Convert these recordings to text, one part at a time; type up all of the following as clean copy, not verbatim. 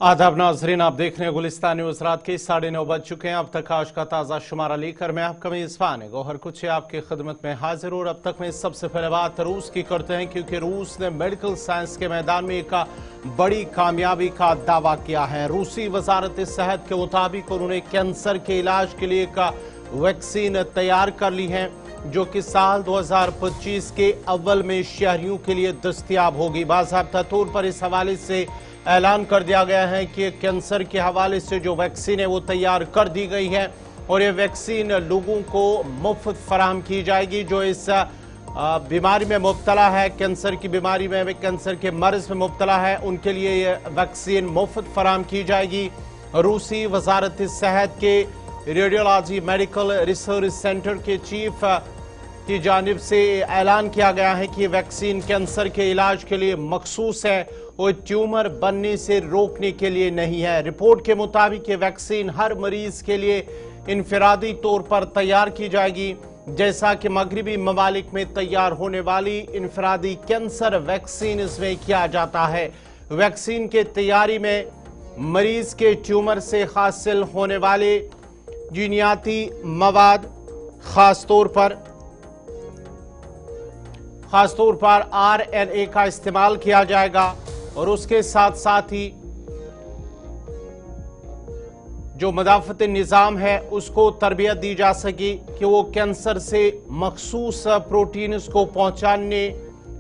आदाब नाजरीन, आप देख रहे हैं गुलिस्तान न्यूज। रात के 9:30 बज चुके हैं। अब तक आज का ताज़ा शुमारा लेकर मैं आपका मेज़बान गौहर कुछ आपकी खिदमत में हाजिर हूँ। अब तक में सबसे पहले बात रूस की करते हैं, क्योंकि रूस ने मेडिकल साइंस के मैदान में एक बड़ी कामयाबी का दावा किया है। रूसी वजारत सेहत के मुताबिक उन्होंने कैंसर के इलाज के लिए एक वैक्सीन तैयार कर ली है, जो कि साल 2025 के अव्वल में शहरियों के लिए दस्तयाब होगी। बाज़ाब्ता तौर पर इस हवाले से ऐलान कर दिया गया है कि कैंसर के हवाले से जो वैक्सीन है वो तैयार कर दी गई है और ये वैक्सीन लोगों को मुफ्त फराहम की जाएगी। जो इस बीमारी में मुब्तला है, कैंसर की बीमारी में, कैंसर के मर्ज में मुब्तला है, उनके लिए ये वैक्सीन मुफ्त फराहम की जाएगी। रूसी वजारत सेहत के रेडियोलॉजी मेडिकल रिसर्च सेंटर के चीफ की जानिब से ऐलान किया गया है कि वैक्सीन कैंसर के इलाज के लिए मखसूस है और ट्यूमर बनने से रोकने के लिए नहीं है। रिपोर्ट के मुताबिक ये वैक्सीन हर मरीज के लिए इनफरादी तौर पर तैयार की जाएगी, जैसा कि मगरबी ममालिक में तैयार होने वाली इनफरादी कैंसर वैक्सीन इसमें किया जाता है। वैक्सीन के तैयारी में मरीज के ट्यूमर से हासिल होने वाले जीनियाती मवाद खासतौर पर RNA का इस्तेमाल किया जाएगा और उसके साथ साथ ही जो मदाफ़ती निज़ाम है उसको तरबियत दी जा सके कि वो कैंसर से मखसूस प्रोटीन को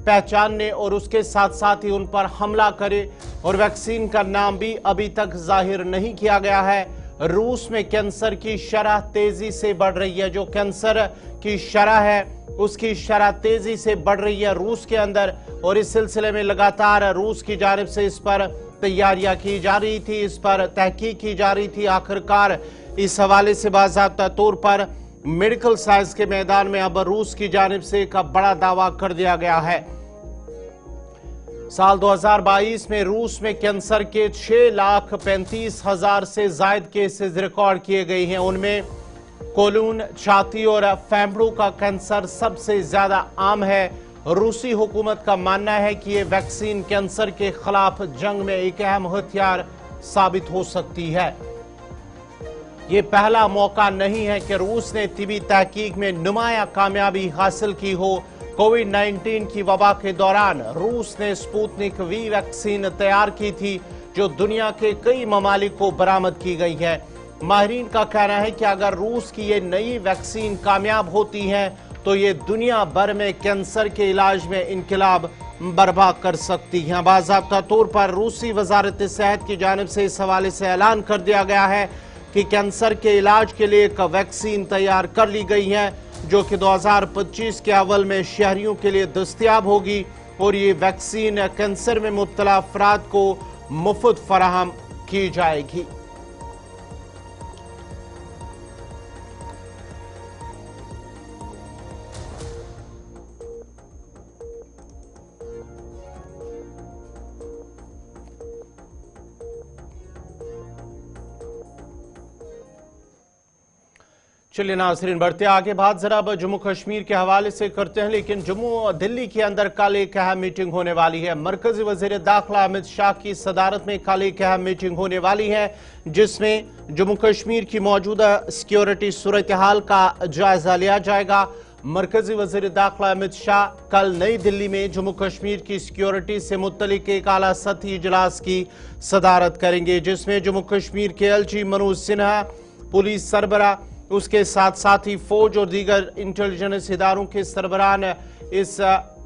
पहचानने और उसके साथ साथ ही उन पर हमला करे। और वैक्सीन का नाम भी अभी तक जाहिर नहीं किया गया है। रूस में कैंसर की शरह तेजी से बढ़ रही है। जो कैंसर की शरह है उसकी शरह तेजी से बढ़ रही है रूस के अंदर, और इस सिलसिले में लगातार रूस की जानिब से इस पर तैयारियां की जा रही थी, इस पर तहकीक की जा रही थी। आखिरकार इस हवाले से बाज़ाब्ता तौर पर मेडिकल साइंस के मैदान में अब रूस की जानिब से एक बड़ा दावा कर दिया गया है। साल 2022 में रूस में कैंसर के 6,35,000 से जायद केसेस रिकॉर्ड किए गए हैं। उनमें कोलून, छाती और फेफड़ों का कैंसर सबसे ज्यादा आम है। रूसी हुकूमत का मानना है कि ये वैक्सीन कैंसर के खिलाफ जंग में एक अहम हथियार साबित हो सकती है। ये पहला मौका नहीं है कि रूस ने तिबी तहकीक में नुमायां कामयाबी हासिल की हो। कोविड-19 की वबा के दौरान रूस ने स्पुतनिक वी वैक्सीन तैयार की थी, जो दुनिया के कई ममालिक को बरामद की गई है। माहिरीन का कहना है कि अगर रूस की ये नई वैक्सीन कामयाब होती है तो ये दुनिया भर में कैंसर के इलाज में इनकलाब बर्पा कर सकती है। बाज़ाब्ता तौर पर रूसी वजारत सेहत की जानिब से इस हवाले से ऐलान कर दिया गया है कि कैंसर के इलाज के लिए एक वैक्सीन तैयार कर ली गई है, जो कि 2025 के अव्वल में शहरियों के लिए दस्तयाब होगी और ये वैक्सीन कैंसर में मुब्तला अफराद को मुफ्त फराहम की जाएगी। चलिए नाज़रीन, बढ़ते आगे। बात जरा अब जम्मू कश्मीर के हवाले से करते हैं, लेकिन जम्मू दिल्ली के अंदर कल एक अहम मीटिंग होने वाली है। मरकजी वज़ीर दाखिला अमित शाह की सदारत में कल एक अहम मीटिंग होने वाली है, जिसमें जम्मू कश्मीर की मौजूदा सिक्योरिटी सूरत हाल का जायजा लिया जाएगा। मरकजी वज़ीर दाखिला अमित शाह कल नई दिल्ली में जम्मू कश्मीर की सिक्योरिटी से मुत्तलिक एक आला सतही इजलास की सदारत करेंगे, जिसमें जम्मू कश्मीर के LG मनोज सिन्हा, पुलिस सरबराह, उसके साथ साथ ही फौज और दीगर इंटेलिजेंस इदारों के सरबराहान इस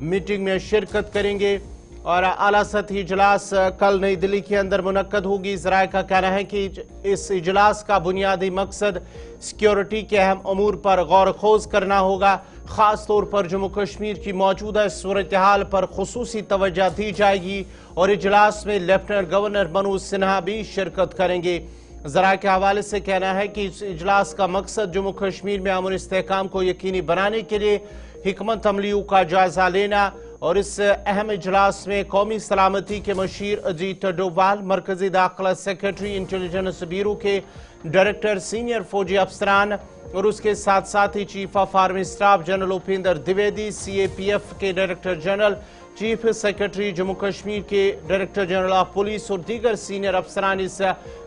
मीटिंग में शिरकत करेंगे और आला सतही इजलास कल नई दिल्ली के अंदर मुनक्कद होगी। ज़राए का कहना है कि इस इजलास का बुनियादी मकसद सिक्योरिटी के अहम अमूर पर गौर खोज करना होगा। ख़ास तौर पर जम्मू कश्मीर की मौजूदा सूरत हाल पर खुसूसी तवज्जो दी जाएगी और इजलास में लेफ्टिनेंट गवर्नर मनोज सिन्हा भी शिरकत करेंगे। ज़रा के हवाले से कहना है कि इस इजलास का मकसद जम्मू कश्मीर में अमन इस्तेहकाम को यकीनी बनाने के लिए हिकमत अमलियों का जायजा लेना और इस अहम इजलास में कौमी सलामती के मशीर अजीत डोभाल, मरकजी दाखिला सेक्रेटरी, इंटेलिजेंस ब्यूरो के डायरेक्टर, सीनियर फौजी अफसरान और उसके साथ साथ ही chief of army staff general Upendra Dwivedi, CAPF के director general chief secretary Jammu Kashmir के डायरेक्टर जनरल ऑफ पुलिस और दीगर सीनियर अफसरान इस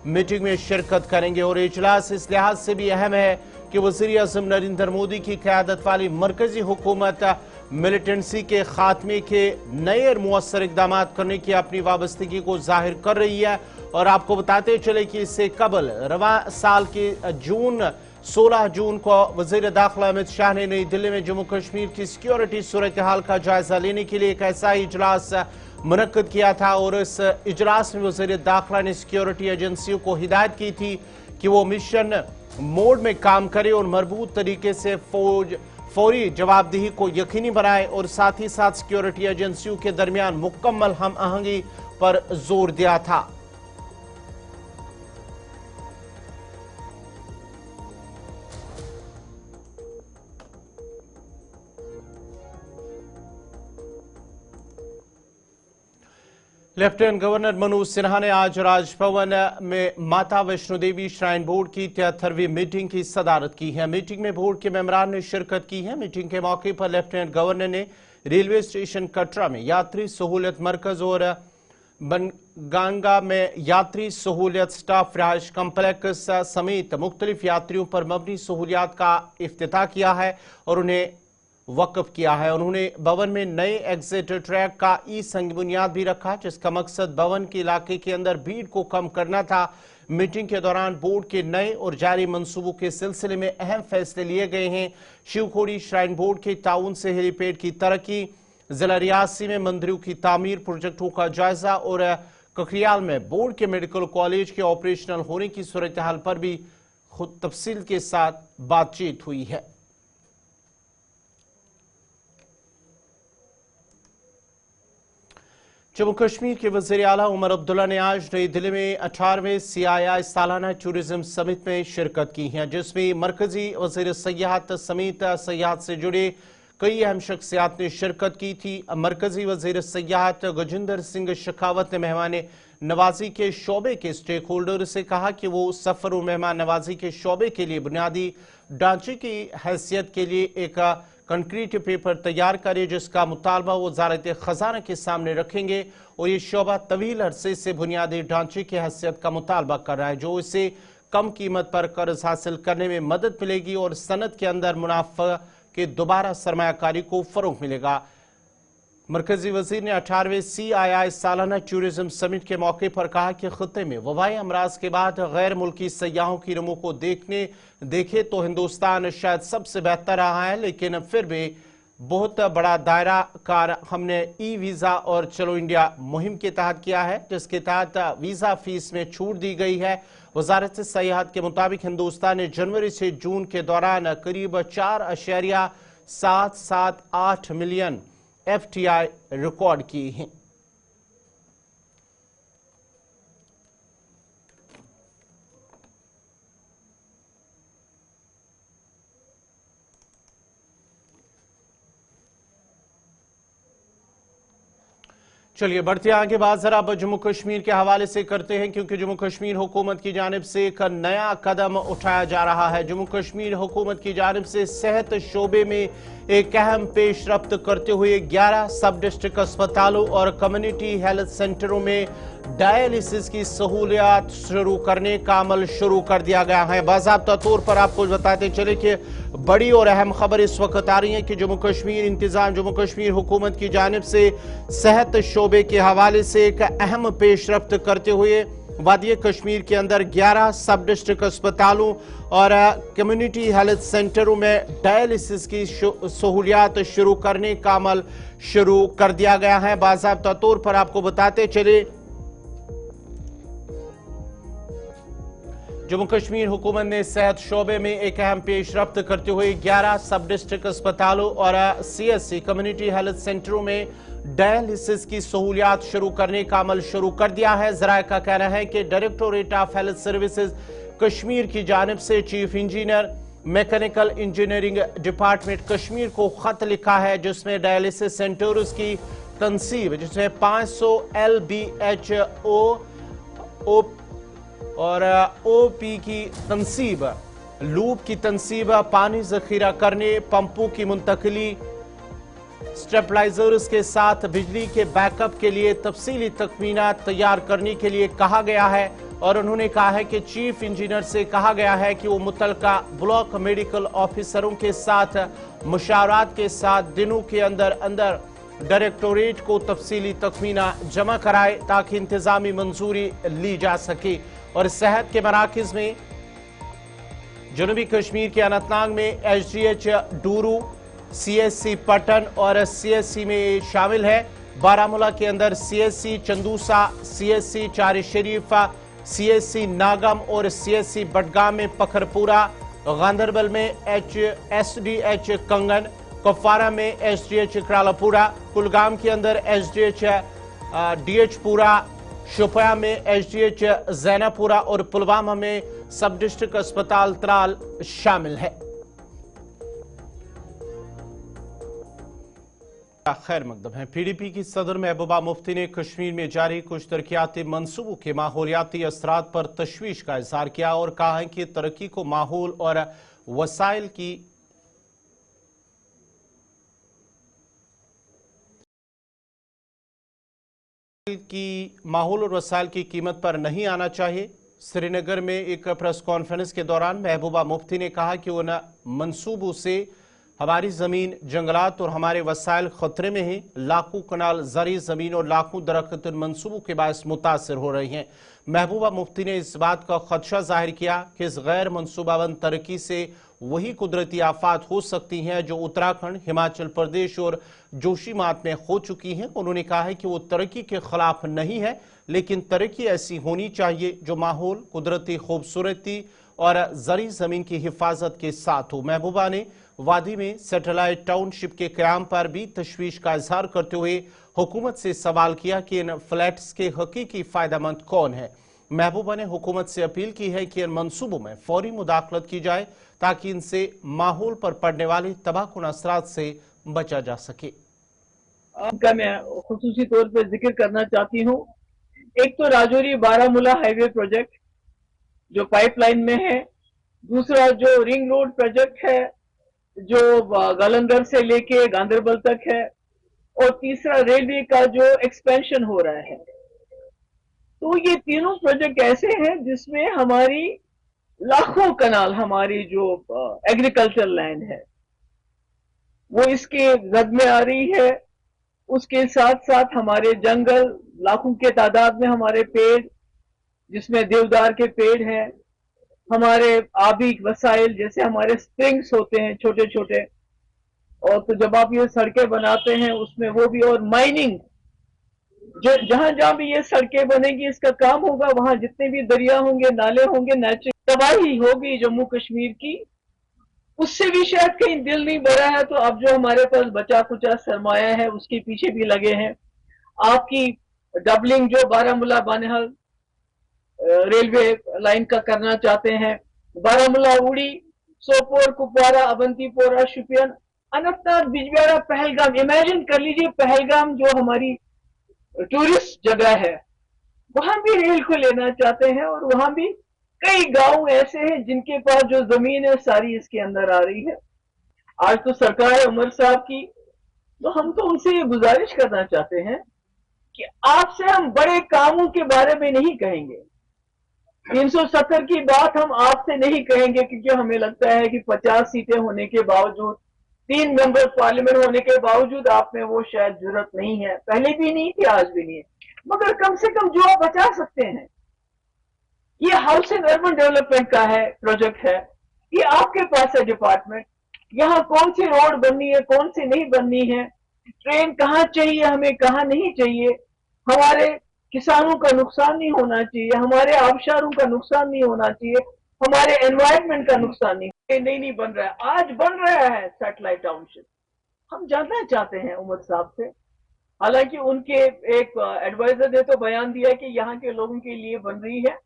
मीटिंग में शिरकत करेंगे। और इजलास इस लिहाज से भी अहम है कि वज़ीर-ए-आज़म नरेंद्र मोदी की क़यादत वाली मरकजी हुकूमत मिलिटेंसी के खात्मे के नए और मुअस्सर इक़दाम करने की अपनी वाबस्तगी को जाहिर कर रही है। और आपको बताते चले कि इससे कबल रवा साल के 16 जून को वज़ीर दाखिला अमित शाह ने नई दिल्ली में जम्मू कश्मीर की सिक्योरिटी सूरत हाल का जायजा लेने के लिए एक ऐसा इजलास मुनक्किद किया था। और इस इजलास में वज़ीर दाखिला ने सिक्योरिटी एजेंसियों को हिदायत की थी कि वो मिशन मोड में काम करे और मरबूत तरीके से फौरी जवाबदेही को यकीनी बनाए और साथ ही साथ सिक्योरिटी एजेंसियों के दरमियान मुकम्मल हम आहंगी पर जोर दिया था। लेफ्टिनेंट गवर्नर मनोज सिन्हा ने आज राजभवन में माता वैष्णो देवी श्राइन बोर्ड की 73वीं मीटिंग की सदारत की है। मीटिंग में बोर्ड के मेंबरान ने शिरकत की है। मीटिंग के मौके पर लेफ्टिनेंट गवर्नर ने रेलवे स्टेशन कटरा में यात्री सहूलियत मरकज और बनगांगा में यात्री सहूलियत स्टाफ रिहाइश कम्प्लेक्स समेत मुख्तलिफ यात्रियों पर मबनी सहूलियात का इफ्तिताह किया है और उन्हें वक्फ किया है। उन्होंने भवन में नए एग्जिट ट्रैक का संग बुनियाद भी रखा, जिसका मकसद भवन के इलाके के अंदर भीड़ को कम करना था। मीटिंग के दौरान बोर्ड के नए और जारी मंसूबों के सिलसिले में अहम फैसले लिए गए हैं। शिवखोड़ी श्राइन बोर्ड के ताउन से हेलीपैड की तरक्की, जिला रियासी में मंदिरों की तामीर प्रोजेक्टों का जायजा और ककरियाल में बोर्ड के मेडिकल कॉलेज के ऑपरेशनल होने की सूरत हाल पर भी खुद तफसील के साथ बातचीत हुई है। जम्मू कश्मीर के वज़ीर आला उमर अब्दुल्ला ने आज नई दिल्ली में 18वें CII सालाना टूरिज्म समिट में शिरकत की है, जिसमें मरकजी वज़ीर सयाहत समेत सयाहत से जुड़े कई अहम शख्सियात ने शिरकत की थी। मरकजी वज़ीर सयाहत गजेंद्र सिंह शेखावत ने मेहमान नवाजी के शोबे के स्टेक होल्डर से कहा कि वो सफर और मेहमान नवाजी के शोबे के लिए बुनियादी ढांचे की हैसियत के लिए एक कंक्रीट पेपर तैयार करे, जिसका मुतालबा वो वज़ारत खजाना के सामने रखेंगे। और ये शोबा तवील अरसे से बुनियादी ढांचे की हैसियत का मुतालबा कर रहा है, जो इसे कम कीमत पर कर्ज हासिल करने में मदद मिलेगी और सनत के अंदर मुनाफा के दोबारा सरमायाकारी को फरोग मिलेगा। मरकजी वजीर ने 18वें CII सालाना टूरिज्म समिट के मौके पर कहा कि खत्ते में वबाई अमराज के बाद गैर मुल्की सयाहों की नमो को देखे तो हिंदुस्तान शायद सबसे बेहतर रहा है, लेकिन फिर भी बहुत बड़ा दायरा कार हमने वीज़ा और चलो इंडिया मुहिम के तहत किया है, जिसके तहत वीज़ा फीस में छूट दी गई है। वजारत सयाहत के मुताबिक हिंदुस्तान ने जनवरी से जून के दौरान करीब 4.778 मिलियन FTI रिकॉर्ड की हैं। चलिए बढ़ते आगे बात जरा अब जम्मू कश्मीर के हवाले से करते हैं, क्योंकि जम्मू कश्मीर हुकूमत की जानिब से एक नया कदम उठाया जा रहा है। जम्मू कश्मीर हुकूमत की जानिब से सेहत शोबे में एक अहम पेशरफ्त करते हुए 11 सब डिस्ट्रिक्ट अस्पतालों और कम्युनिटी हेल्थ सेंटरों में डायलिसिस की सहूलियात शुरू करने का अमल शुरू कर दिया गया है। बाज़ाब्ता तौर पर आपको बताते चले कि बड़ी और अहम खबर इस वक्त आ रही है कि जम्मू कश्मीर हुकूमत की जानिब से सेहत शोबे के हवाले से एक अहम पेशरफ्त करते हुए वादी कश्मीर के अंदर 11 सब डिस्ट्रिक्ट अस्पतालों और कम्युनिटी हेल्थ सेंटरों में डायलिसिस की सहूलियात शुरू करने का अमल शुरू कर दिया गया है। बाज़ाब्ता तौर पर आपको बताते चले जम्मू कश्मीर हुकूमत ने सेहत शोबे में एक अहम पेशरफ्त करते हुए 11 सब डिस्ट्रिक्ट अस्पतालों और CSC कम्युनिटी हेल्थ सेंटरों में डायलिसिस की सहूलियात शुरू करने का अमल शुरू कर दिया है। ज़राए का कहना है कि directorate of health services Kashmir की जानिब से chief engineer mechanical engineering department Kashmir को खत लिखा है, जिसमें डायलिसिस सेंटर्स की तनसीब, जिसमें 500 LBHO और OP की तनसीब, लूप की तनसीब, पानी जखीरा करने, पंपों की मुंतकली स्टेबलाइजर्स के साथ बिजली के बैकअप के लिए तफसीली तखमीना तैयार करने के लिए कहा गया है और उन्होंने कहा है कि चीफ इंजीनियर से कहा गया है कि वो मुतलका ब्लॉक मेडिकल ऑफिसरों के साथ मुशावरात के साथ दिनों के अंदर अंदर डायरेक्टोरेट को तफसीली तखमीना जमा कराए ताकि इंतजामी मंजूरी ली जा सके। और सेहत के मराकज में जनूबी कश्मीर के अनंतनाग में HDH डूरू, CSC पटन और CSC में शामिल है। बारामूला के अंदर CSC चंदूसा, CSC चारी शरीफ, CSC नागम और CSC बडगाम में पखरपुरा, गांधरबल में SDH कंगन, कुपवारा में SDH करालापुरा, कुलगाम के अंदर SDH DH पुरा, शोपियां में SDH जैनापुरा और पुलवामा में सब डिस्ट्रिक्ट अस्पताल त्राल शामिल है। खैर मकदम है। PDP की सदर महबूबा मुफ्ती ने कश्मीर में जारी कुछ तरक्याती मंसूबों के माहौलियाती असरात पर तशवीश का इजहार किया और कहा है कि तरक्की को माहौल और वसाइल की कीमत पर नहीं आना चाहिए। श्रीनगर में एक प्रेस कॉन्फ्रेंस के दौरान महबूबा मुफ्ती ने कहा कि उन मंसूबों से हमारी जमीन, जंगलात और हमारे वसाइल खतरे में हैं। लाखों कनाल ज़री जमीन और लाखों दरख्त मंसूबों के बायस मुतासर हो रही हैं। महबूबा मुफ्ती ने इस बात का खदशा जाहिर किया कि इस गैर मनसूबाबंद तरक्की से वही कुदरती आफात हो सकती हैं जो उत्तराखंड, हिमाचल प्रदेश और जोशीमात में हो चुकी हैं। उन्होंने कहा है कि वो तरक्की के खिलाफ नहीं है, लेकिन तरक्की ऐसी होनी चाहिए जो माहौल, कुदरती खूबसूरती और ज़री जमीन की हिफाजत के साथ हो। महबूबा ने वादी में सैटेलाइट टाउनशिप के क़याम पर भी तशवीश का इजहार करते हुए हुकूमत से सवाल किया कि इन फ्लैट्स के हकीकी फायदेमंद कौन है। महबूबा ने हुकूमत से अपील की है कि इन मंसूबों में फौरी मुदाखलत की जाए ताकि इनसे माहौल पर पड़ने वाले तबाहकुन असरात से बचा जा सके। का मैं खुसूसी तौर पर जिक्र करना चाहती हूँ। एक तो राजौरी बारामूला हाईवे प्रोजेक्ट जो पाइपलाइन में है, दूसरा जो रिंग रोड प्रोजेक्ट है जो गलंदर से लेके गांधरबल तक है, और तीसरा रेलवे का जो एक्सपेंशन हो रहा है। तो ये तीनों प्रोजेक्ट ऐसे हैं जिसमें हमारी लाखों कनाल, हमारी जो एग्रीकल्चर लैंड है वो इसके जद में आ रही है। उसके साथ साथ हमारे जंगल, लाखों के तादाद में हमारे पेड़, जिसमें देवदार के पेड़ हैं, हमारे आबी वसाइल जैसे हमारे स्प्रिंग्स होते हैं छोटे छोटे, और तो जब आप ये सड़कें बनाते हैं उसमें वो भी, और माइनिंग, जो जहां जहां भी ये सड़कें बनेगी इसका काम होगा, वहां जितने भी दरिया होंगे, नाले होंगे, नेचुरल तबाही होगी जम्मू कश्मीर की, उससे भी शायद कहीं दिल नहीं भरा है। तो अब जो हमारे पास बचा कुचा सरमाया है उसके पीछे भी लगे हैं। आपकी डबलिंग जो बारामूला बानिहाल रेलवे लाइन का करना चाहते हैं, बारामूला, उड़ी, सोपोर, कुपवारा, अवंतीपोरा, शुपियन, अनंतनाग, बिजबिहारा, पहलगाम। इमेजिन कर लीजिए पहलगाम जो हमारी टूरिस्ट जगह है, वहां भी रेल को लेना चाहते हैं, और वहां भी कई गांव ऐसे हैं जिनके पास जो जमीन है सारी इसके अंदर आ रही है। आज तो सरकार है उमर साहब की, तो हम तो उनसे ये गुजारिश करना चाहते हैं कि आपसे हम बड़े कामों के बारे में नहीं कहेंगे। 370 की बात हम आपसे नहीं कहेंगे, क्योंकि हमें लगता है कि 50 सीटें होने के बावजूद, 3 मेंबर पार्लियामेंट होने के बावजूद आप में वो शायद जरूरत नहीं है, पहले भी नहीं थी, आज भी नहीं है। मगर कम से कम जो आप बचा सकते हैं, ये हाउस एंड अर्बन डेवलपमेंट का है, प्रोजेक्ट है, ये आपके पास है डिपार्टमेंट। यहाँ कौन सी रोड बननी है, कौन सी नहीं बननी है, ट्रेन कहाँ चाहिए हमें, कहाँ नहीं चाहिए, हमारे किसानों का नुकसान नहीं होना चाहिए, हमारे आबशारों का नुकसान नहीं होना चाहिए, हमारे एनवायरनमेंट का नुकसान नहीं बन रहा है। आज बन रहा है सैटेलाइट टाउनशिप। हम जानना चाहते हैं उमर साहब से, हालांकि उनके एक एडवाइजर ने तो बयान दिया कि यहाँ के लोगों के लिए बन रही है,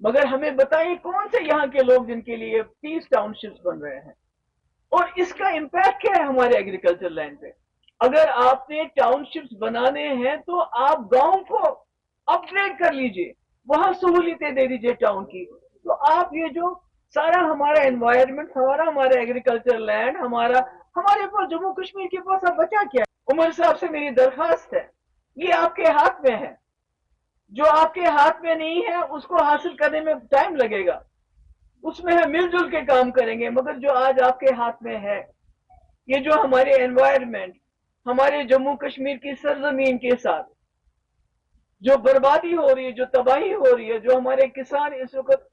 मगर हमें बताइए कौन से यहाँ के लोग जिनके लिए 30 टाउनशिप्स बन रहे हैं, और इसका इंपैक्ट क्या है हमारे एग्रीकल्चर लैंड पे। अगर आपने टाउनशिप्स बनाने हैं तो आप गांव को अपग्रेड कर लीजिए, वहां सहूलियतें दे दीजिए टाउन की। तो आप ये जो सारा हमारा एनवायरनमेंट, हमारा एग्रीकल्चर लैंड, हमारा हमारे पास जम्मू कश्मीर के पास अब बचा क्या है? उमर साहब से मेरी दरखास्त है, ये आपके हाथ में है। जो आपके हाथ में नहीं है उसको हासिल करने में टाइम लगेगा, उसमें हम मिलजुल के काम करेंगे। मगर जो आज आपके हाथ में है, ये जो हमारे एनवायरनमेंट, हमारे जम्मू कश्मीर की सरजमीन के साथ जो बर्बादी हो रही है, जो तबाही हो रही है, जो हमारे किसान इस वक्त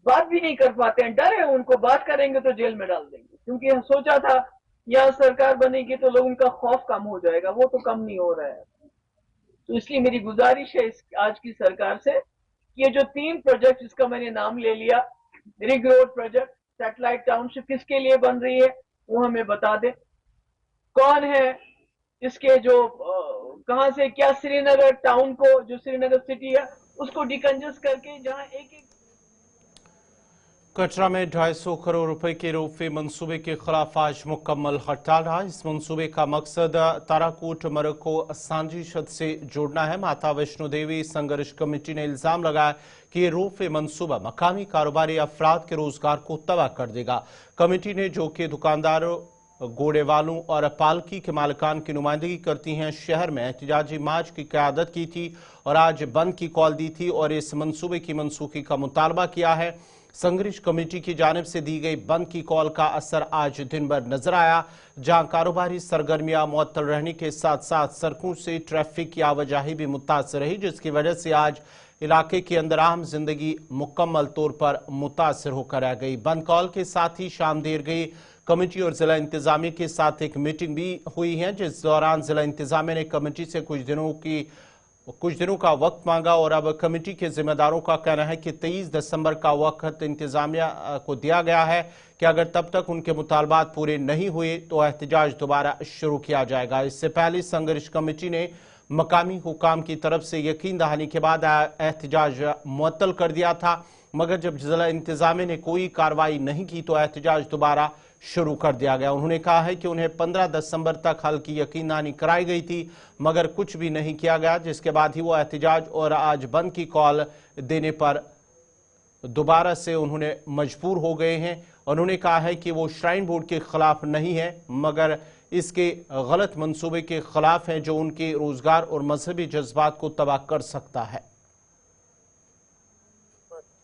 बात भी नहीं कर पाते हैं, डर है उनको, बात करेंगे तो जेल में डाल देंगे। क्योंकि हम सोचा था यहाँ सरकार बनेगी तो लोगों का खौफ कम हो जाएगा, वो तो कम नहीं हो रहा है। तो इसलिए मेरी गुजारिश है आज की सरकार से कि ये जो 3 प्रोजेक्ट जिसका मैंने नाम ले लिया, ring road project, satellite township किसके लिए बन रही है वो हमें बता दे, कौन है इसके जो कहां से क्या, श्रीनगर टाउन को, जो श्रीनगर सिटी है उसको डिकंजस्ट करके जहां एक एक कटरा में 250 करोड़ रुपए के रोपवे मंसूबे के खिलाफ आज मुकम्मल हड़ताल रहा। इस मंसूबे का मकसद ताराकोट मरग को सांझी छत से जोड़ना है। माता वैष्णो देवी संघर्ष कमेटी ने इल्जाम लगाया कि ये रोपवे मंसूबा मकामी कारोबारी अफराद के रोजगार को तबाह कर देगा। कमेटी ने जो कि दुकानदारों, घोड़े वालों और पालकी के मालिकान की नुमाइंदगी करती हैं, शहर में एहतजाजी मार्च की क़यादत की थी और आज बंद की कॉल दी थी और इस मंसूबे की मनसूखी का मुतालबा किया है। संघर्ष कमेटी की जानिब से दी गई बंद की कॉल का असर आज दिन भर नजर आया, जहां कारोबारी सरगर्मियां मुअत्तल रहने के साथ साथ सड़कों से ट्रैफिक की आवाजाही भी मुतासर रही, जिसकी वजह से आज इलाके के अंदर आम जिंदगी मुकम्मल तौर पर मुतासर होकर रह गई। बंद कॉल के साथ ही शाम देर गई। कमेटी और जिला इंतजामिया के साथ एक मीटिंग भी हुई है, जिस दौरान जिला इंतजामिया ने कमेटी से कुछ दिनों का वक्त मांगा और अब कमेटी के जिम्मेदारों का कहना है कि 23 दिसंबर का वक्त इंतजामिया को दिया गया है कि अगर तब तक उनके मुतालबात पूरे नहीं हुए तो एहतजाज दोबारा शुरू किया जाएगा। इससे पहले संघर्ष कमेटी ने मकामी हुकाम की तरफ से यकीन दहानी के बाद एहतजाज मुअत्तल कर दिया था, मगर जब जिला इंतजामिया ने कोई कार्रवाई नहीं की तो एहतजाज दोबारा शुरू कर दिया गया। उन्होंने कहा है कि उन्हें 15 दिसंबर तक हल की यकीनदहानी कराई गई थी, मगर कुछ भी नहीं किया गया, जिसके बाद ही वो एहतजाज और आज बंद की कॉल देने पर दोबारा से उन्होंने मजबूर हो गए हैं। उन्होंने कहा है कि वो श्राइन बोर्ड के खिलाफ नहीं है, मगर इसके गलत मंसूबे के खिलाफ है जो उनके रोजगार और मजहबी जज्बात को तबाह कर सकता है।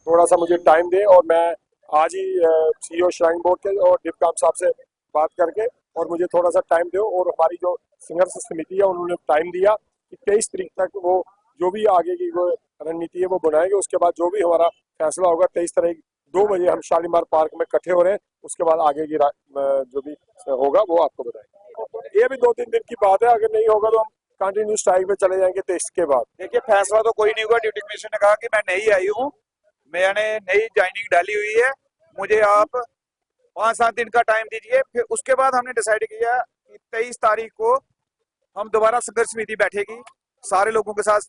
थोड़ा सा मुझे टाइम दे और मैं आज ही सीईओ श्राइन बोर्ड के और डिप्टी साहब से बात करके और मुझे थोड़ा सा टाइम दो। और हमारी जो संघर्ष समिति है उन्होंने टाइम दिया कि 23 तारीख तक वो जो भी आगे की वो रणनीति है वो बनाएंगे। उसके बाद जो भी हमारा फैसला होगा 23 तारीख 2 बजे हम शालीमार पार्क में इकट्ठे हो रहे हैं। उसके बाद आगे की जो भी होगा वो आपको बताएंगे। ये भी 2-3 दिन की बात है, अगर नहीं होगा तो हम कंटिन्यू स्ट्राइक में चले जाएंगे 23 के बाद। देखिए, फैसला तो कोई नहीं हुआ। ड्यूटी कमिश्नर ने कहा कि मैं नई आई हूँ, मैंने नई ज्वाइनिंग डाली हुई है, मुझे आप 5-7 दिन का टाइम दीजिए। फिर उसके बाद हमने डिसाइड किया कि 23 तारीख को हम दोबारा संघर्ष समिति बैठेगी, सारे लोगों के साथ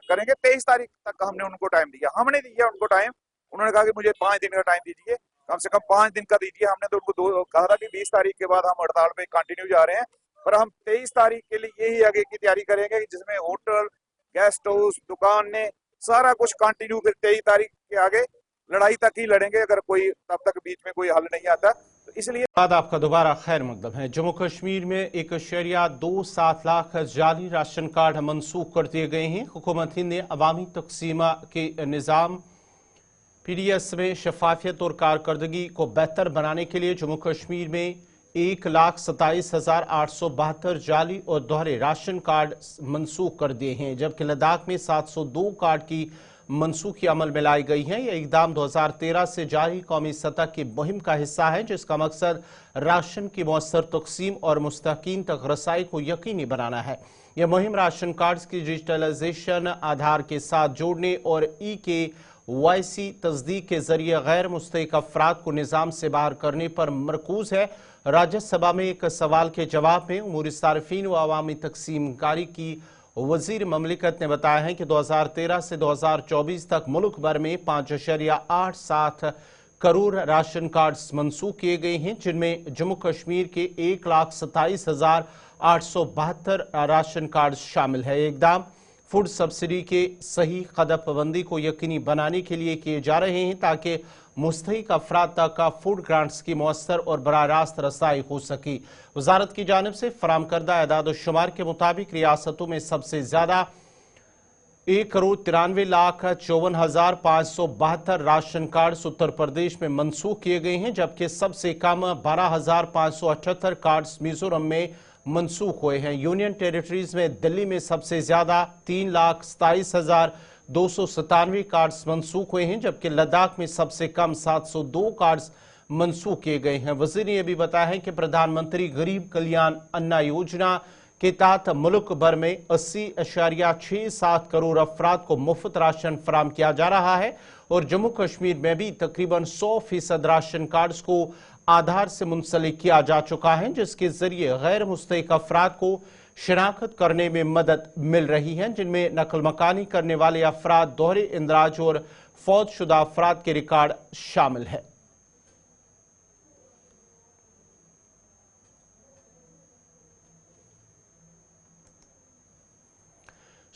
करेंगे। 23 तारीख तक हमने उनको टाइम दिया, हमने दिया उनको टाइम। उन्होंने कहा कि मुझे 5 दिन का टाइम दीजिए, कम से कम 5 दिन का दीजिए। हमने तो उनको कहा था कि 20 तारीख के बाद हम हड़ताल पे कंटिन्यू जा रहे हैं, पर हम 23 तारीख के लिए यही आगे की तैयारी करेंगे, जिसमें होटल, गेस्ट हाउस, दुकान ने सारा कुछ कंटिन्यू। फिर 23 तारीख के आगे लड़ाई तक ही लड़ेंगे, अगर कोई तब तक बीच में कोई हल नहीं आता तो इसलिए। बाद आपका दोबारा खैर मकदम है। जम्मू कश्मीर में 1.27 लाख जाली राशन कार्ड मनसूख कर दिए गए हैं। हुकूमत हिंद ने अवामी तकसीमा के निज़ाम PDS में शफाफियत और कारकर्दगी को बेहतर बनाने के लिए जम्मू कश्मीर में 1,27,872 जाली और दोहरे राशन कार्ड मनसूख कर दिए हैं, जबकि लद्दाख में 702 कार्ड की मनसूखी अमल में लाई गई है। यह इकदाम 2013 से जारी कौमी सतह की मुहिम का हिस्सा है, जिसका मकसद राशन की मौसर तकसीम और मुस्तकीन तक रसाई को यकीनी बनाना है। यह मुहिम राशन कार्ड्स की डिजिटलाइजेशन, आधार के साथ जोड़ने और EKYC तस्दीक के जरिए गैर मुस्तहिक अफराद को निज़ाम से बाहर करने पर मरकूज है। राज्यसभा में एक सवाल के जवाब में उमूरी सार्फिन व अवामी तकसीमकारी की वजीर ममलिकत ने बताया है कि 2013 से 2024 तक मुल्क भर में 5.87 करोड़ राशन कार्ड्स मनसूख किए गए हैं, जिनमें जम्मू कश्मीर के 1,27,872 राशन कार्ड शामिल है। इकदाम फूड सब्सिडी के सही कदम पाबंदी को यकीनी बनाने के लिए किए जा रहे हैं ताकि मुस्तहिक अफराद तक फूड ग्रांट्स की मौसर और बराह रास्त रसाई हो सकी। वजारत की जानिब से फराम करदा एदाद शुमार के मुताबिक रियासतों में सबसे ज्यादा 1,53,54,572 राशन कार्ड्स उत्तर प्रदेश में मनसूख किए गए हैं, जबकि सबसे कम 12,578 कार्ड्स मिजोरम में मनसूख हुए हैं। यूनियन टेरिटरीज में दिल्ली में सबसे ज्यादा 3,27,297 कार्ड्स मनसूख हुए हैं, जबकि लद्दाख में सबसे कम 702 कार्ड्स मनसूख किए गए हैं। वजीर ने यह भी बताया है कि प्रधानमंत्री गरीब कल्याण अन्न योजना के तहत मुल्क भर में 80.67 करोड़ अफराद को मुफ्त राशन फराम किया जा रहा है और जम्मू कश्मीर में भी तकरीबन 100% राशन कार्ड्स को आधार से मुंसलिक किया जा चुका है, जिसके जरिए गैर मुस्तहिक अफराद को शिनाख्त करने में मदद मिल रही है, जिनमें नकल मकानी करने वाले अफराद, दोहरे इंदराज और फौतशुदा अफराद के रिकॉर्ड शामिल है।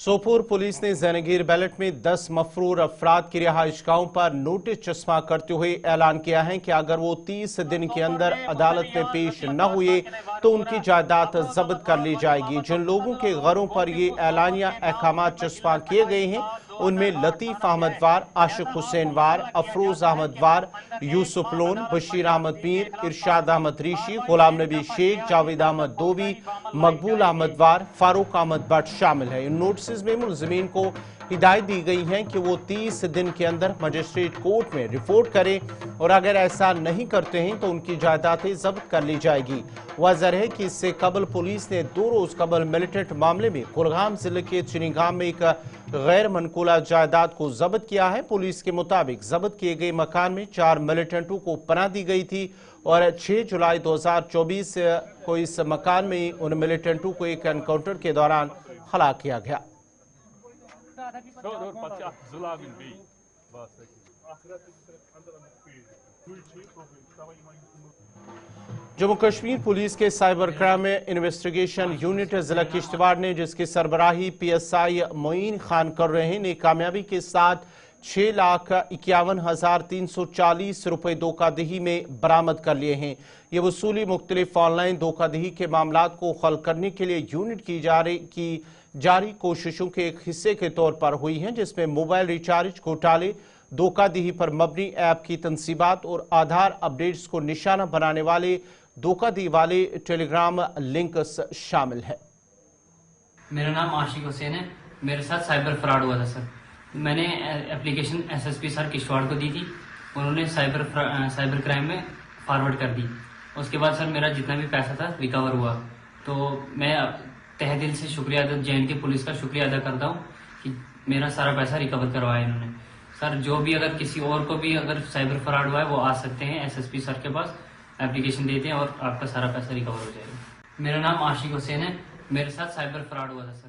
सोपोर पुलिस ने जैनगीर बैलेट में 10 मफरूर अफराद की रिहाइशगाहों पर नोटिस चस्पा करते हुए ऐलान किया है कि अगर वो 30 दिन के अंदर अदालत में पेश न हुए तो उनकी जायदाद जब्त कर ली जाएगी। जिन लोगों के घरों पर ये ऐलानिया अहकाम चस्पा किए गए हैं उनमें लतीफ अहमद वार, आशिक हुसैन वार, अफरोज अहमद वार, यूसुफ लोन, बशीर अहमद मीर, इरशाद अहमद रीशी, गुलाम नबी शेख, जावेद अहमद दोबी, मकबूल अहमद वार, फारूक अहमद भट्ट शामिल है। इन नोटिस में मुलजिमीन को हिदायत दी गई है कि वो 30 दिन के अंदर मजिस्ट्रेट कोर्ट में रिपोर्ट करें और अगर ऐसा नहीं करते हैं तो उनकी जायदादें जब्त कर ली जाएगी। वाज़ह है कि इससे कबल पुलिस ने 2 रोज कबल मिलिटेंट मामले में कुलगाम जिले के चिनीगाम में एक गैर मनकूला जायदाद को जब्त किया है। पुलिस के मुताबिक जब्त किए गए मकान में 4 मिलिटेंटों को पनाह दी गई थी और 6 जुलाई 2024 को इस मकान में उन मिलिटेंटों को एक एनकाउंटर के दौरान हलाक किया गया। जम्मू कश्मीर पुलिस के साइबर क्राइम इन्वेस्टिगेशन यूनिट जिला किश्तवाड़ ने, जिसकी सरबराही PSI मोइन खान कर रहे हैं, ने कामयाबी के साथ 6,51,340 रुपए धोखाधड़ी में बरामद कर लिए हैं। ये वसूली मुख्तलिफ ऑनलाइन धोखाधड़ी के मामला को हल करने के लिए यूनिट की जारी कोशिशों के एक हिस्से के तौर पर हुई है, जिसमें मोबाइल रिचार्ज घोटाले, धोखाधड़ी पर मबनी ऐप की तंसीबात और आधार अपडेट्स को निशाना बनाने वाले धोखाधड़ी वाले टेलीग्राम लिंक्स शामिल है। मेरा नाम आशिक हुसैन है। मेरे साथ साइबर फ्रॉड हुआ था सर। मैंने एप्लीकेशन SSP सर किश्तवाड़ को दी थी, उन्होंने साइबर क्राइम में फॉरवर्ड कर दी। उसके बाद सर मेरा जितना भी पैसा था रिकवर हुआ। तो मैं तहे दिल से शुक्रिया JNK पुलिस का शुक्रिया अदा करता हूँ कि मेरा सारा पैसा रिकवर करवाया इन्होंने। सर जो भी अगर किसी और को भी अगर साइबर फ्रॉड हुआ है वो आ सकते हैं SSP सर के पास, एप्लीकेशन देते हैं और आपका सारा पैसा रिकवर हो जाएगा। मेरा नाम आशिक हुसैन है। मेरे साथ साइबर फ्रॉड हुआ था सर।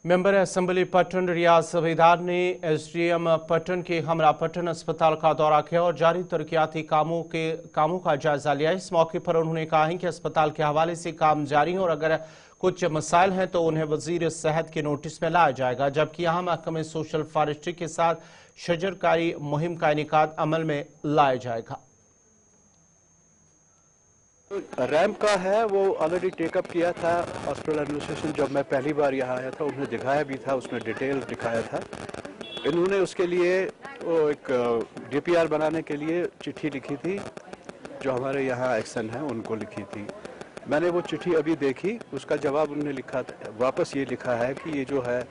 मेंबर असेंबली पटन रियाज जवेदार ने SDM पटन के हमरा पटन अस्पताल का दौरा किया और जारी तरक्याती कामों का जायजा लिया। इस मौके पर उन्होंने कहा है कि अस्पताल के हवाले से काम जारी है और अगर कुछ मसाइल हैं तो उन्हें वजीर सेहत के नोटिस में लाया जाएगा, जबकि यहाँ महकमे सोशल फॉरेस्ट्री के साथ शजरकारी मुहिम का इनेकाद अमल में लाया जाएगा। रैम्प का है वो ऑलरेडी टेकअप किया था हॉस्पिटल एडमिनिस्ट्रेशन। जब मैं पहली बार यहाँ आया था उन्होंने दिखाया भी था, उसमें डिटेल दिखाया था। इन्होंने उसके लिए वो एक DPR बनाने के लिए चिट्ठी लिखी थी, जो हमारे यहाँ एक्शन है उनको लिखी थी। मैंने वो चिट्ठी अभी देखी, उसका जवाब उन्होंने लिखा था, वापस ये लिखा है कि ये जो है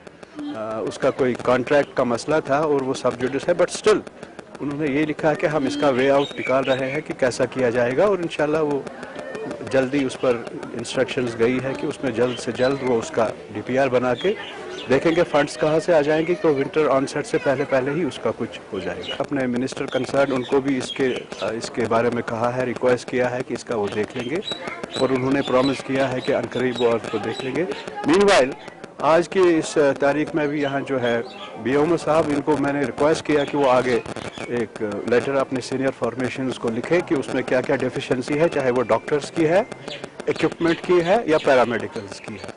उसका कोई कॉन्ट्रैक्ट का मसला था और वो सब जुडिस है, बट स्टिल उन्होंने ये लिखा है कि हम इसका वे आउट निकाल रहे हैं कि कैसा किया जाएगा और इंशाल्लाह वो जल्दी उस पर इंस्ट्रक्शंस गई है कि उसमें जल्द से जल्द वो उसका DPR बना के देखेंगे फंड्स कहाँ से आ जाएंगे, तो विंटर ऑनसेट से पहले ही उसका कुछ हो जाएगा। अपने मिनिस्टर कंसर्न उनको भी इसके बारे में कहा है, रिक्वेस्ट किया है कि इसका वो देख लेंगे और उन्होंने प्रॉमिस किया है कि अनकरीब वो उसको देख लेंगे। मीनवाइल आज की इस तारीख में भी यहाँ जो है बीओमओ साहब, इनको मैंने रिक्वेस्ट किया कि वो आगे एक लेटर अपने सीनियर फॉर्मेशंस को लिखे कि उसमें क्या क्या डेफिशिएंसी है, चाहे वो डॉक्टर्स की है, इक्विपमेंट की है या पैरामेडिकल्स की है।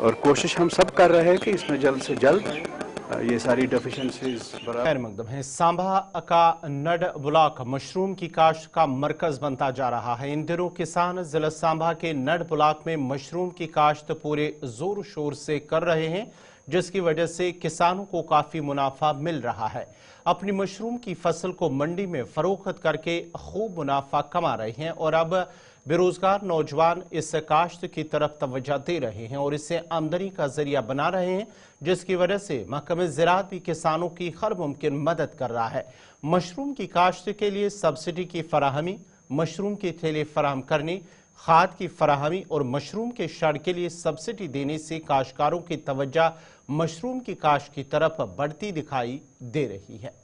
और कोशिश हम सब कर रहे हैं कि इसमें जल्द से जल्द ये सारी डेफिशिएंसीज खैर मकदम है। सांबा का नड ब्लॉक मशरूम की काश्त का मरकज बनता जा रहा है। इन दिनों किसान जिला सांबा के नड ब्लॉक में मशरूम की काश्त पूरे जोर शोर से कर रहे हैं, जिसकी वजह से किसानों को काफी मुनाफा मिल रहा है। अपनी मशरूम की फसल को मंडी में फरोख्त करके खूब मुनाफा कमा रहे हैं और अब बेरोजगार नौजवान इस काश्त की तरफ तवज्जो दे रहे हैं और इसे आमदनी का जरिया बना रहे हैं, जिसकी वजह से महकमे ज़राअत भी किसानों की हर मुमकिन मदद कर रहा है। मशरूम की काश्त के लिए सब्सिडी की फराहमी, मशरूम के थैले फराहम करने, खाद की फराहमी और मशरूम के शड़ के लिए सब्सिडी देने से काश्तकारों की तवज्जो मशरूम की काश्त की तरफ बढ़ती दिखाई दे रही है।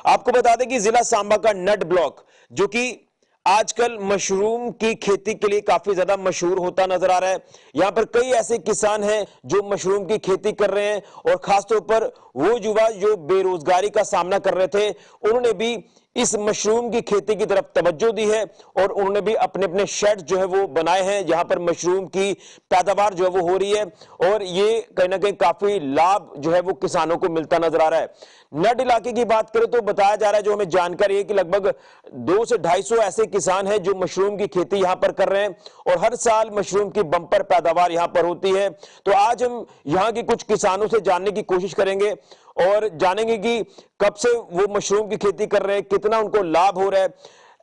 आपको बता दें कि जिला सांबा का नड ब्लॉक, जो कि आजकल मशरूम की खेती के लिए काफी ज्यादा मशहूर होता नजर आ रहा है। यहां पर कई ऐसे किसान हैं जो मशरूम की खेती कर रहे हैं और खासतौर पर वो युवा जो बेरोजगारी का सामना कर रहे थे, उन्होंने भी इस मशरूम की खेती की तरफ तवज्जो दी है और उन्होंने भी अपने अपने शेड जो है वो बनाए हैं, जहां पर मशरूम की पैदावार जो है वो हो रही है और ये कहीं ना कहीं काफी लाभ जो है वो किसानों को मिलता नजर आ रहा है। नड इलाके की बात करें तो बताया जा रहा है, जो हमें जानकारी है कि लगभग 200 से 250 ऐसे किसान हैं जो मशरूम की खेती यहां पर कर रहे हैं और हर साल मशरूम की बम्पर पैदावार यहां पर होती है। तो आज हम यहां के कुछ किसानों से जानने की कोशिश करेंगे और जानेंगे कि कब से वो मशरूम की खेती कर रहे हैं, कितना उनको लाभ हो रहा है,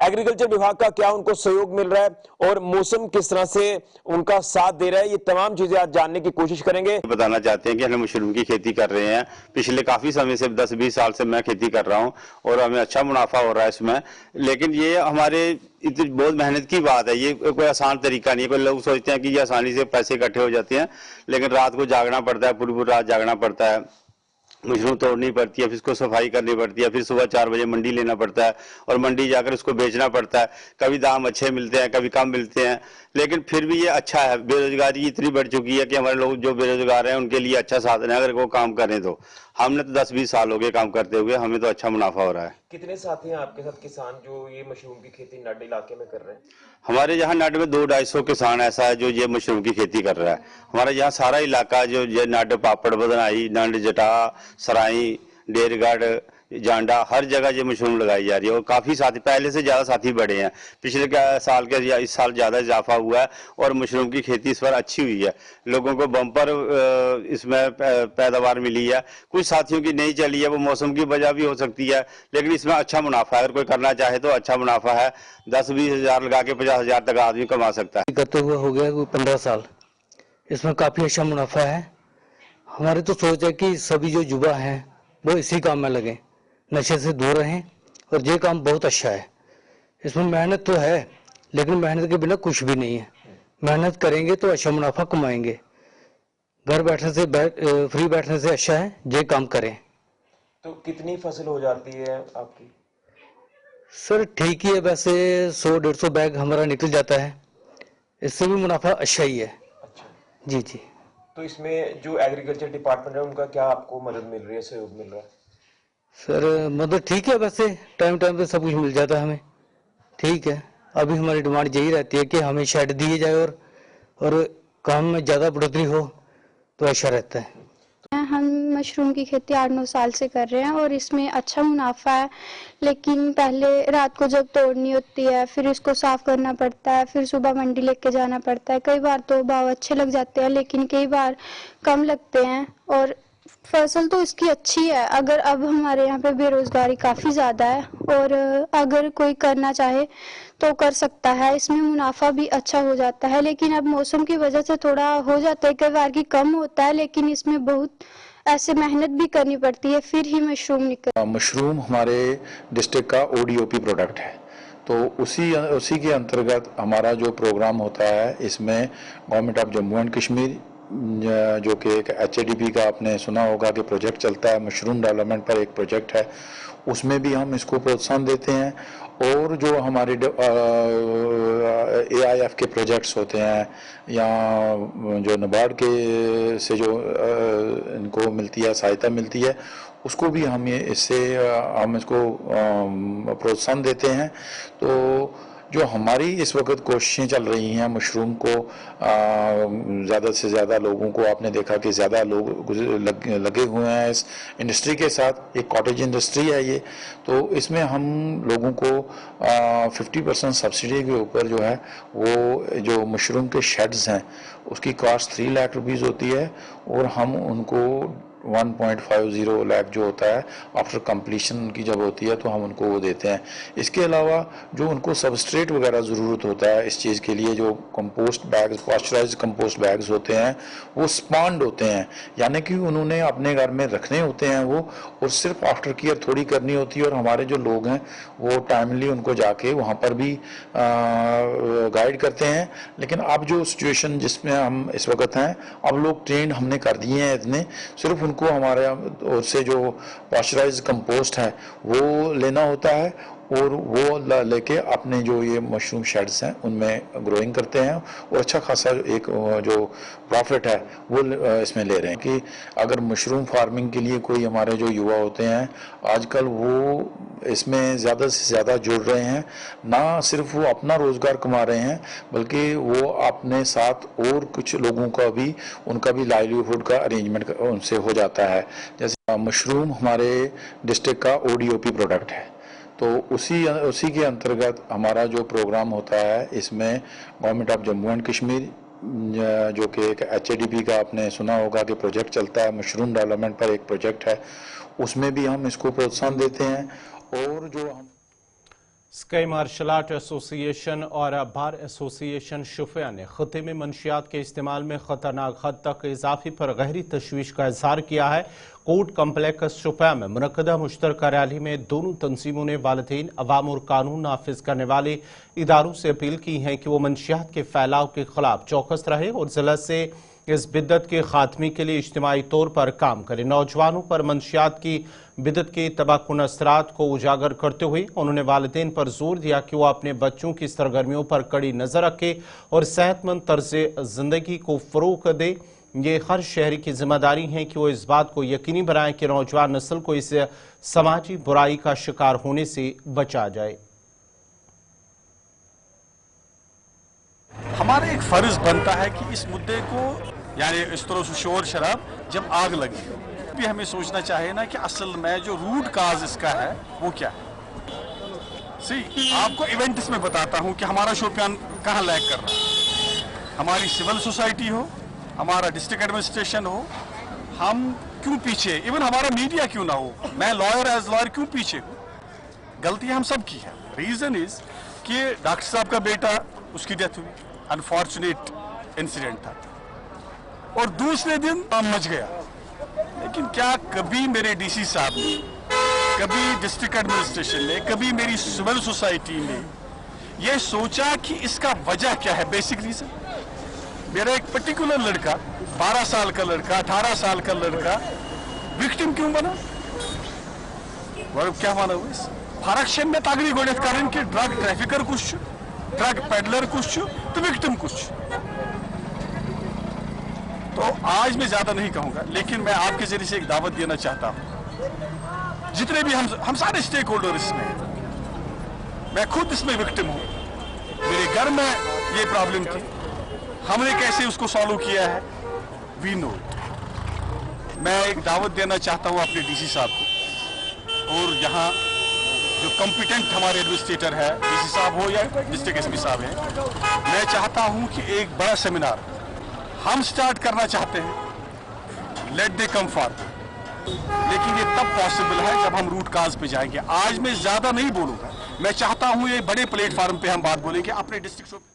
एग्रीकल्चर विभाग का क्या उनको सहयोग मिल रहा है और मौसम किस तरह से उनका साथ दे रहा है। ये तमाम चीजें आज जानने की कोशिश करेंगे। बताना चाहते हैं कि हम मशरूम की खेती कर रहे हैं। पिछले काफी समय से 10-20 साल से मैं खेती कर रहा हूं और हमें अच्छा मुनाफा हो रहा है इसमें। लेकिन ये हमारे इतनी बहुत मेहनत की बात है, ये कोई आसान तरीका नहीं है। कोई लोग सोचते हैं कि ये आसानी से पैसे इकट्ठे हो जाते हैं, लेकिन रात को जागना पड़ता है, पूरी पूरी रात जागना पड़ता है, मशरूम तोड़नी पड़ती है, फिर इसको सफाई करनी पड़ती है, फिर सुबह 4 बजे मंडी लेना पड़ता है और मंडी जाकर उसको बेचना पड़ता है। कभी दाम अच्छे मिलते हैं, कभी कम मिलते हैं, लेकिन फिर भी ये अच्छा है। बेरोजगारी इतनी बढ़ चुकी है कि हमारे लोग जो बेरोजगार हैं उनके लिए अच्छा साधन है अगर वो काम करें तो। हमने तो 10-20 साल हो गए काम करते हुए, हमें तो अच्छा मुनाफा हो रहा है। कितने साथी हैं आपके साथ किसान जो ये मशरूम की खेती नड इलाके में कर रहे हैं? हमारे यहाँ नड में 200-250 किसान ऐसा है जो ये मशरूम की खेती कर रहा है। हमारा यहाँ सारा इलाका जो ये नड, पापड़, बदनाई, नंड, जटा, सराई, डेरगढ़, जांडा, हर जगह ये मशरूम लगाई जा रही है और काफी साथी, पहले से ज्यादा साथी बढ़े हैं। पिछले साल के या इस साल ज्यादा इजाफा हुआ है और मशरूम की खेती इस बार अच्छी हुई है। लोगों को बम्पर इसमें पैदावार मिली है। कुछ साथियों की नहीं चली है, वो मौसम की वजह भी हो सकती है, लेकिन इसमें अच्छा मुनाफा है। अगर कोई करना चाहे तो अच्छा मुनाफा है। 10-20 हजार लगा के 50 हजार तक आदमी कमा सकता है। करते हुए हो गया 15 साल, इसमें काफी अच्छा मुनाफा है। हमारी तो सोच है कि सभी जो युवा हैं वो इसी काम में लगे, नशे से दूर रहें और ये काम बहुत अच्छा है। इसमें मेहनत तो है, लेकिन मेहनत के बिना कुछ भी नहीं है। मेहनत करेंगे तो अच्छा मुनाफा कमाएंगे। घर बैठने से फ्री बैठने से अच्छा है ये काम करें। तो कितनी फसल हो जाती है आपकी? सर ठीक ही है, वैसे 100-150 बैग हमारा निकल जाता है, इससे भी मुनाफा अच्छा ही है। अच्छा जी जी। तो इसमें जो एग्रीकल्चर डिपार्टमेंट है उनका क्या आपको मदद मिल रही है, सहयोग मिल रहा है? सर मदद ठीक है, वैसे टाइम टाइम पे सब कुछ मिल जाता है हमें, ठीक है। अभी हमारी डिमांड यही रहती है कि हमें शेड दिए जाए और काम में ज़्यादा बढ़ोतरी हो तो अच्छा रहता है। हम मशरूम की खेती 8-9 साल से कर रहे हैं और इसमें अच्छा मुनाफा है, लेकिन पहले रात को जब तोड़नी होती है फिर इसको साफ करना पड़ता है, फिर सुबह मंडी लेके जाना पड़ता है। कई बार तो भाव अच्छे लग जाते हैं, लेकिन कई बार कम लगते हैं और फसल तो इसकी अच्छी है। अगर अब हमारे यहाँ पे बेरोजगारी काफ़ी ज़्यादा है और अगर कोई करना चाहे तो कर सकता है, इसमें मुनाफा भी अच्छा हो जाता है। लेकिन अब मौसम की वजह से थोड़ा हो जाता है, कई बार की कम होता है, लेकिन इसमें बहुत ऐसे मेहनत भी करनी पड़ती है फिर ही मशरूम निकल। मशरूम हमारे डिस्ट्रिक्ट का ODOP प्रोडक्ट है, तो उसी के अंतर्गत हमारा जो प्रोग्राम होता है, इसमें government of Jammu and Kashmir जो कि एक HADP का आपने सुना होगा कि प्रोजेक्ट चलता है, मशरूम डेवलपमेंट पर एक प्रोजेक्ट है, उसमें भी हम इसको प्रोत्साहन देते हैं और जो हमारे AIF के प्रोजेक्ट्स होते हैं या जो नाबार्ड के से जो इनको मिलती है सहायता मिलती है, उसको भी हम हम इसको प्रोत्साहन देते हैं। तो जो हमारी इस वक्त कोशिशें चल रही हैं मशरूम को ज़्यादा से ज़्यादा लोगों को, आपने देखा कि ज़्यादा लोग लगे हुए हैं इस इंडस्ट्री के साथ। एक कॉटेज इंडस्ट्री है ये, तो इसमें हम लोगों को 50% सब्सिडी के ऊपर जो है वो जो मशरूम के शेड्स हैं उसकी कॉस्ट 3 लाख रुपीज़ होती है और हम उनको 1.50 लाख जो होता है आफ्टर कंप्लीशन उनकी जब होती है तो हम उनको वो देते हैं। इसके अलावा जो उनको सबस्ट्रेट वगैरह ज़रूरत होता है इस चीज़ के लिए, जो compost bags, pasteurised compost bags होते हैं वो स्पॉन्ड होते हैं, यानी कि उन्होंने अपने घर में रखने होते हैं वो, और सिर्फ आफ्टर केयर थोड़ी करनी होती है। और हमारे जो लोग हैं वो टाइमली उनको जाके वहाँ पर भी गाइड करते हैं। लेकिन अब जो सिचुएशन जिसमें हम इस वक्त हैं, अब लोग ट्रेंड हमने कर दिए हैं इतने, सिर्फ उनको हमारे ओर से जो पास्चराइज्ड कंपोस्ट है वो लेना होता है और वो लेके अपने जो ये मशरूम शेड्स हैं उनमें ग्रोइंग करते हैं और अच्छा खासा एक जो प्रॉफिट है वो इसमें ले रहे हैं। कि अगर मशरूम फार्मिंग के लिए कोई हमारे जो युवा होते हैं आजकल वो इसमें ज़्यादा से ज़्यादा जुड़ रहे हैं, ना सिर्फ वो अपना रोज़गार कमा रहे हैं बल्कि वो अपने साथ और कुछ लोगों का भी, उनका भी लाइवलीहुड का अरेंजमेंट उनसे हो जाता है। जैसे मशरूम हमारे डिस्ट्रिक्ट का ODOP प्रोडक्ट है, तो उसी के अंतर्गत हमारा जो प्रोग्राम होता है इसमें government of Jammu and Kashmir जो कि एक HADP का आपने सुना होगा कि प्रोजेक्ट चलता है, मशरूम डेवलपमेंट पर एक प्रोजेक्ट है, उसमें भी हम इसको प्रोत्साहन देते हैं। और जो हम स्काई मार्शल आर्ट एसोसिएशन और बार एसोसिएशन शुफिया ने खत्े में मंशियात के इस्तेमाल में खतरनाक हद तक इजाफे पर गहरी तशवीश का इजहार किया है। कोर्ट कम्प्लेक्स शुफिया में मुनक्कदा मुश्तरका रैली में दोनों तंजीमों ने वालिदैन, अवाम और कानून नाफिज करने वाले इदारों से अपील की है कि वो मंशियात के फैलाव के खिलाफ चौकस रहे और जिला से इस बिद्दत के खात्मे के लिए इज्तिमाई तौर पर काम करें। नौजवानों पर मंशियात की बिद्दत के तबाहकुन असरात को उजागर करते हुए उन्होंने वालिदैन पर जोर दिया कि वो अपने बच्चों की सरगर्मियों पर कड़ी नजर रखे और सेहतमंद तर्ज जिंदगी को फरोग दे। ये हर शहरी की जिम्मेदारी है कि वो इस बात को यकीनी बनाएं कि नौजवान नस्ल को इस समाजी बुराई का शिकार होने से बचा जाए। हमारा एक फर्ज बनता है कि इस मुद्दे को, यानी इस तरह से शोर शराब जब आग लगी भी हमें सोचना चाहिए ना कि असल में जो रूट काज इसका है वो क्या है। आपको इवेंट इसमें बताता हूं कि हमारा शोपियान कहां लैग कर रहा है। हमारी सिविल सोसाइटी हो, हमारा डिस्ट्रिक्ट एडमिनिस्ट्रेशन हो, हम क्यों पीछे, इवन हमारा मीडिया क्यों ना हो, मैं लॉयर एज लॉयर क्यों पीछे हूं। गलतियां हम सब की है। रीजन इज कि डॉक्टर साहब का बेटा, उसकी डेथ हुई, अनफॉर्चुनेट इंसिडेंट था, और दूसरे दिन मच गया। लेकिन क्या कभी मेरे DC साहब ने, कभी डिस्ट्रिक्ट एडमिनिस्ट्रेशन ने, कभी मेरी सिविल सोसाइटी ने यह सोचा कि इसका वजह क्या है, बेसिक रीजन। मेरा एक पर्टिकुलर लड़का, 12 साल का लड़का, 18 साल का लड़का विक्टिम क्यों बना? क्या माना हुआ इस फरक्शन में तागड़ी गोडेत कारण कि ड्रग ट्रैफिकर कुछ, ड्रग पेडलर कुछ, तो विक्टिम कुछ। तो आज मैं ज्यादा नहीं कहूंगा, लेकिन मैं आपके जरिए से एक दावत देना चाहता हूं। जितने भी हम सारे स्टेक होल्डर इसमें, मैं खुद इसमें विक्टिम हूं। मेरे घर में ये प्रॉब्लम थी, हमने कैसे उसको सॉल्व किया है वी नो। मैं एक दावत देना चाहता हूं अपने DC साहब को, और यहाँ जो कॉम्पिटेंट हमारे एडमिनिस्ट्रेटर है, DC साहब हो या डिस्ट्रिक्ट SP साहब हैं, मैं चाहता हूं कि एक बड़ा सेमिनार हम स्टार्ट करना चाहते हैं। लेट दे कम फॉरवर्ड, लेकिन ये तब पॉसिबल है जब हम रूट काज पे जाएंगे। आज मैं ज्यादा नहीं बोलूंगा, मैं चाहता हूं ये बड़े प्लेटफॉर्म पे हम बात बोलेंगे अपने डिस्ट्रिक्ट।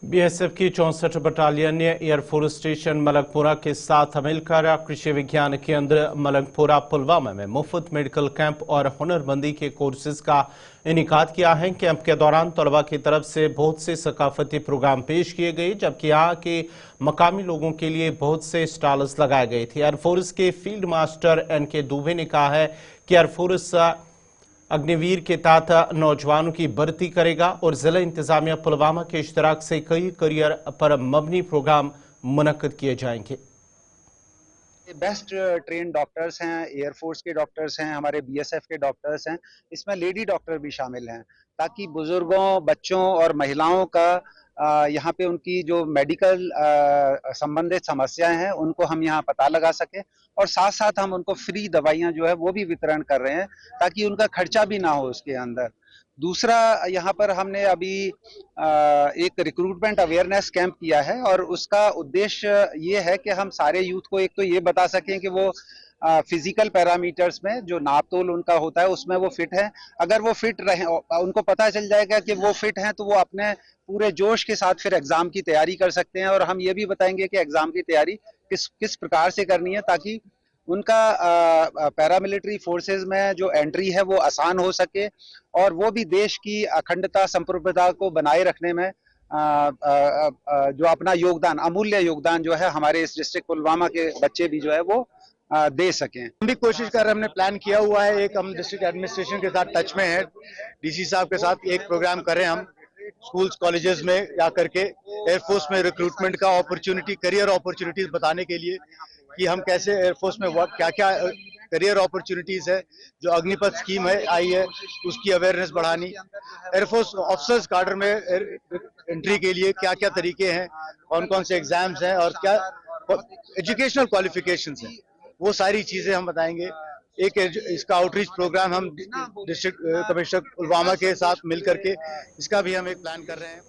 BSF की 64 बटालियन ने एयरफोर्स स्टेशन मलकपुरा के साथ मिलकर कृषि विज्ञान केंद्र मलकपुरा पुलवामा में मुफ्त मेडिकल कैंप और हुनरमंदी के कोर्सेज का इनेकाद किया है। कैंप के दौरान तलबा की तरफ से बहुत से सकाफती प्रोग्राम पेश किए गए, जबकि यहाँ के मकामी लोगों के लिए बहुत से स्टॉल्स लगाए गए थे। एयरफोर्स के फील्ड मास्टर NK दुबे ने कहा है कि एयरफोर्स अग्निवीर के तहत नौजवानों की भर्ती करेगा और जिला इंतजामिया पुलवामा के इश्तराक से कई करियर पर मबनी प्रोग्राम मुनक्कद किए जाएंगे। बेस्ट ट्रेन डॉक्टर्स हैं, एयरफोर्स के डॉक्टर्स हैं, हमारे बीएसएफ के डॉक्टर्स हैं, इसमें लेडी डॉक्टर भी शामिल हैं, ताकि बुजुर्गों, बच्चों और महिलाओं का यहाँ पे उनकी जो मेडिकल संबंधित समस्याएं हैं उनको हम यहाँ पता लगा सकें, और साथ साथ हम उनको फ्री दवाइयाँ जो है वो भी वितरण कर रहे हैं ताकि उनका खर्चा भी ना हो उसके अंदर। दूसरा, यहाँ पर हमने अभी एक रिक्रूटमेंट अवेयरनेस कैंप किया है और उसका उद्देश्य ये है कि हम सारे यूथ को एक तो ये बता सकें कि वो फिजिकल पैरामीटर्स में जो नापतोल उनका होता है उसमें वो फिट है। अगर वो फिट रहे, उनको पता चल जाएगा कि वो फिट हैं, तो वो अपने पूरे जोश के साथ फिर एग्जाम की तैयारी कर सकते हैं। और हम ये भी बताएंगे कि एग्जाम की तैयारी किस प्रकार से करनी है ताकि उनका पैरामिलिट्री फोर्सेस में जो एंट्री है वो आसान हो सके और वो भी देश की अखंडता संप्रभुता को बनाए रखने में जो अपना योगदान, अमूल्य योगदान जो है हमारे इस डिस्ट्रिक्ट पुलवामा के बच्चे भी जो है वो दे सकें। हम भी कोशिश कर रहे हैं, हमने प्लान किया हुआ है, एक हम डिस्ट्रिक्ट एडमिनिस्ट्रेशन के साथ टच में है, डीसी साहब के साथ एक प्रोग्राम कर रहे हैं हम स्कूल्स कॉलेजेस में जा करके एयरफोर्स में रिक्रूटमेंट का अपॉर्चुनिटी, करियर अपॉर्चुनिटीज बताने के लिए कि हम कैसे एयरफोर्स में क्या क्या करियर अपॉर्चुनिटीज है, जो अग्निपथ स्कीम है आई है उसकी अवेयरनेस बढ़ानी, एयरफोर्स ऑफिसर्स कार्डर में एंट्री के लिए क्या क्या तरीके हैं, कौन कौन से एग्जाम्स हैं और क्या एजुकेशनल क्वालिफिकेशंस हैं, वो सारी चीजें हम बताएंगे। एक इसका आउटरीच प्रोग्राम हम डिस्ट्रिक्ट कमिश्नर पुलवामा के साथ मिल करके इसका भी हम एक प्लान कर रहे हैं।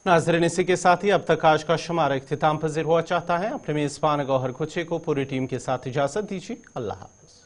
नाज़रीन, इसी के साथ ही अब तक आज का शुमारा इख्तिताम पज़ीर हुआ चाहता है। अपने मेज़बान गौहर कुचे को पूरी टीम के साथ इजाज़त दीजिए। अल्लाह हाफ़िज़।